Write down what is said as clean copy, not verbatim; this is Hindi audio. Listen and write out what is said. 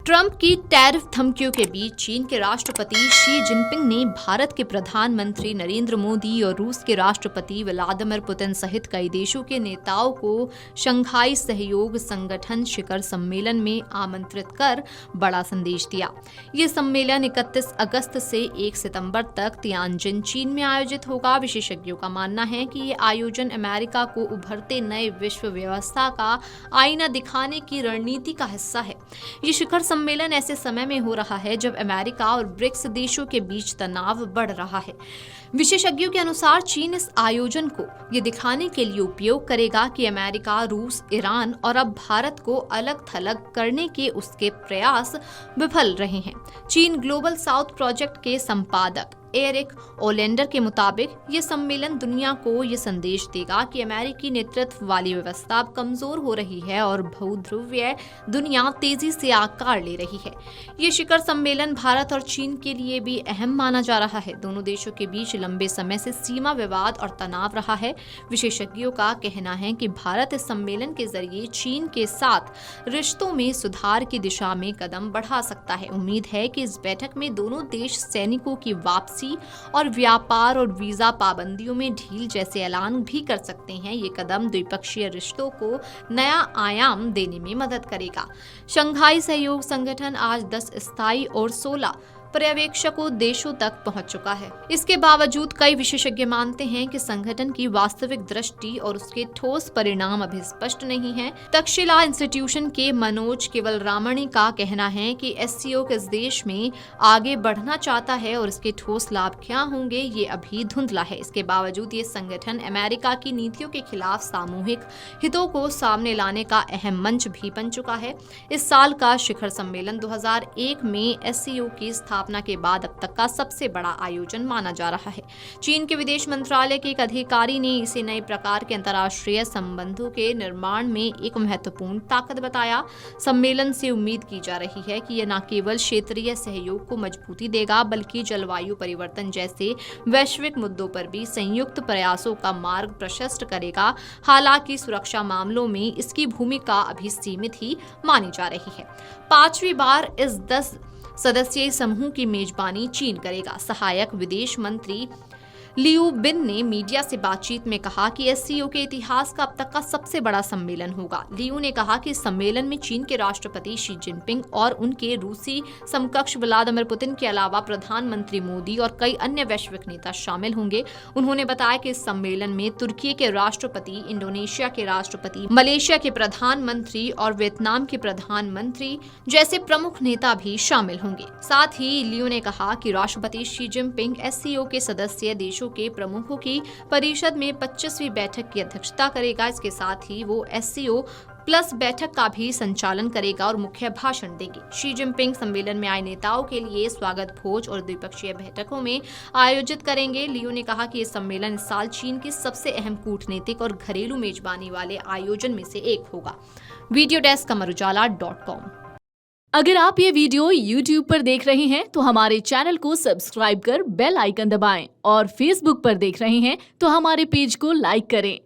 ट्रंप की टैरिफ धमकियों के बीच चीन के राष्ट्रपति शी जिनपिंग ने भारत के प्रधानमंत्री नरेंद्र मोदी और रूस के राष्ट्रपति व्लादिमीर पुतिन सहित कई देशों के नेताओं को शंघाई सहयोग संगठन शिखर सम्मेलन में आमंत्रित कर बड़ा संदेश दिया। ये सम्मेलन 31 अगस्त से 1 सितंबर तक तियानजिन, चीन में आयोजित होगा। विशेषज्ञों का मानना है कि ये आयोजन अमेरिका को उभरते नए विश्व व्यवस्था का आईना दिखाने की रणनीति का हिस्सा है। ये शिखर सम्मेलन ऐसे समय में हो रहा है जब अमेरिका और ब्रिक्स देशों के बीच तनाव बढ़ रहा है। विशेषज्ञों के अनुसार चीन इस आयोजन को ये दिखाने के लिए उपयोग करेगा कि अमेरिका, रूस, ईरान और अब भारत को अलग थलग करने के उसके प्रयास विफल रहे हैं। चीन ग्लोबल साउथ प्रोजेक्ट के संपादक एरिक ओलेंडर के मुताबिक ये सम्मेलन दुनिया को ये संदेश देगा कि अमेरिकी नेतृत्व वाली व्यवस्था अब कमजोर हो रही है और बहुध्रुवीय दुनिया तेजी से आकार ले रही है। ये शिखर सम्मेलन भारत और चीन के लिए भी अहम माना जा रहा है। दोनों देशों के बीच लंबे समय से सीमा विवाद और तनाव रहा है। विशेषज्ञों का कहना है कि भारत इस सम्मेलन के जरिए चीन के साथ रिश्तों में सुधार की दिशा में कदम बढ़ा सकता है। उम्मीद है कि इस बैठक में दोनों देश सैनिकों की वापसी और व्यापार और वीजा पाबंदियों में ढील जैसे ऐलान भी कर सकते हैं। ये कदम द्विपक्षीय रिश्तों को नया आयाम देने में मदद करेगा। शंघाई सहयोग संगठन आज 10 स्थायी और 16 पर्यवेक्षकों देशों तक पहुंच चुका है। इसके बावजूद कई विशेषज्ञ मानते हैं कि संगठन की वास्तविक दृष्टि और उसके ठोस परिणाम अभी स्पष्ट नहीं है। तक्षशिला इंस्टीट्यूशन के मनोज केवलरामणी का कहना है कि एससीओ किस देश में आगे बढ़ना चाहता है और इसके ठोस लाभ क्या होंगे, ये अभी धुंधला है। इसके बावजूद ये संगठन अमेरिका की नीतियों के खिलाफ सामूहिक हितों को सामने लाने का अहम मंच भी बन चुका है। इस साल का शिखर सम्मेलन 2001 में एससीओ की स्थापना के बाद अब तक का सबसे बड़ा आयोजन माना जा रहा है। चीन के विदेश मंत्रालय के एक अधिकारी ने इसे नए प्रकार के अंतर्राष्ट्रीय संबंधों के निर्माण में एक महत्वपूर्ण ताकत बताया। सम्मेलन से उम्मीद की जा रही है कि यह न केवल क्षेत्रीय सहयोग को मजबूती देगा बल्कि जलवायु परिवर्तन जैसे वैश्विक मुद्दों पर भी संयुक्त प्रयासों का मार्ग प्रशस्त करेगा। हालांकि सुरक्षा मामलों में इसकी भूमिका अभी सीमित ही मानी जा रही है। 5वीं बार इस 10 सदस्यीय समूह की मेजबानी चीन करेगा। सहायक विदेश मंत्री लियू बिन ने मीडिया से बातचीत में कहा कि एससीओ के इतिहास का अब तक का सबसे बड़ा सम्मेलन होगा। लियू ने कहा कि इस सम्मेलन में चीन के राष्ट्रपति शी जिनपिंग और उनके रूसी समकक्ष व्लादिमीर पुतिन के अलावा प्रधानमंत्री मोदी और कई अन्य वैश्विक नेता शामिल होंगे। उन्होंने बताया कि इस सम्मेलन में तुर्की के राष्ट्रपति, इंडोनेशिया के राष्ट्रपति, मलेशिया के प्रधानमंत्री और वियतनाम के प्रधानमंत्री जैसे प्रमुख नेता भी शामिल होंगे। साथ ही लियू ने कहा कि राष्ट्रपति शी जिनपिंग एससीओ के सदस्य देशों के प्रमुखों की परिषद में 25वीं बैठक की अध्यक्षता करेगा। इसके साथ ही वो एससीओ प्लस बैठक का भी संचालन करेगा और मुख्य भाषण देंगे। शी जिनपिंग सम्मेलन में आए नेताओं के लिए स्वागत भोज और द्विपक्षीय बैठकों में आयोजित करेंगे। लियो ने कहा कि ये सम्मेलन इस साल चीन की सबसे अहम कूटनीतिक और घरेलू मेजबानी वाले आयोजन में से एक होगा। Video desk amarujala.com। अगर आप ये वीडियो YouTube पर देख रहे हैं तो हमारे चैनल को सब्सक्राइब कर बेल आइकन दबाएं और Facebook पर देख रहे हैं तो हमारे पेज को लाइक करें।